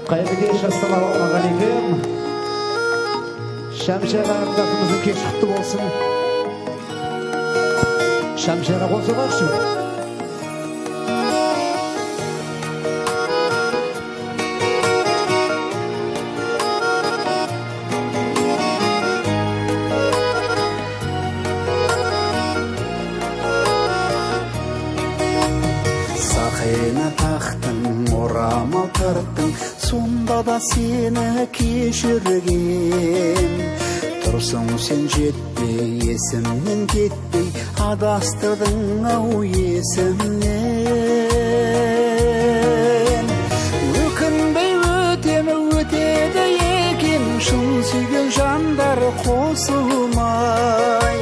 Qayırlı geç, assalamu alaikum. Şemşehir arkadaşımızın keş kutlu olsun. Şemşehir'e olsa karşı. Sakına taktın, oramal tarttın, sonda da seni keşirgin. Tursun sen jetpey, esimden ketpey, adastırdın au esimden. Ökünbey ötemi ötedi ekin, şun suygen jandar kosulmay.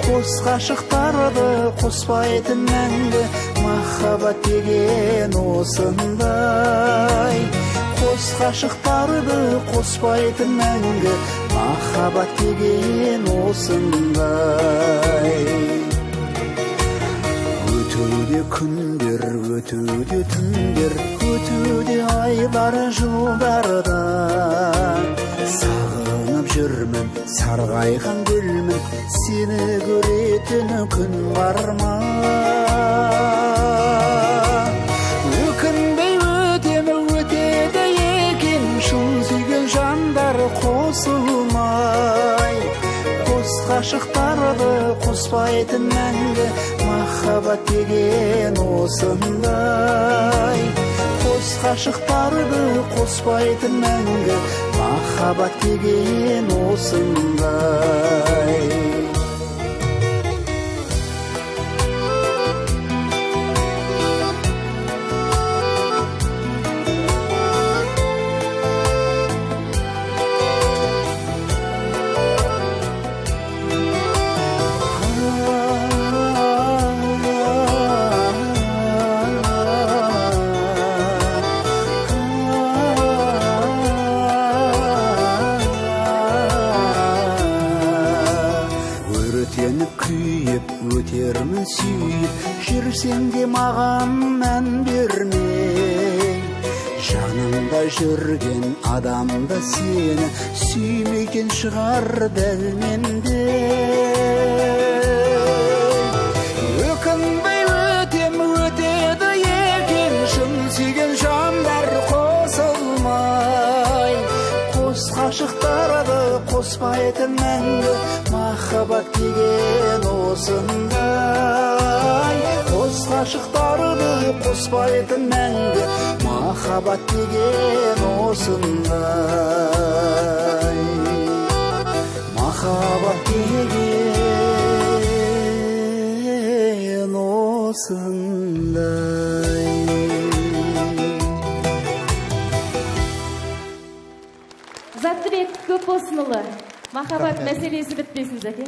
Kos kaşıktardı kospaytın мәңгі, махаббат деген осындай. Кос қашықтарды қоспайтын мәңгі, махаббат деген осындай. Өтуде күндер, өтуде түндер, өтуде айлар жылдарда. Сағынып жүрмін, сарғайған гүлмін, сені көретін күн бар ма? Өкінбей өтемі өтеді екен, шын сүйген жандар қосылмай. Қос қашықтарды қоспайтын мәңгі, махаббат деген осындай. Қос қашықтарды қоспайтын мәңгі, махаббат деген осындай. Күйіп өтермін сүйіп, жүрсең де маған мән бермей. Жанымда жүрген адамда сені сүймейтін шығар дәл менде. Өкінбей өтем өтеді екен, шын сүйген жандар қосылмай. Қос қашықтарды қоспайтын мәңгі, махаббат деген осындай. Қос қашықтарды қоспайтын мәңгі, махаббат деген осындай. Махаббат деген осындай. Заттыбек көп болсын ұлы. Махаббат мәселесі бітпесін, Зәке.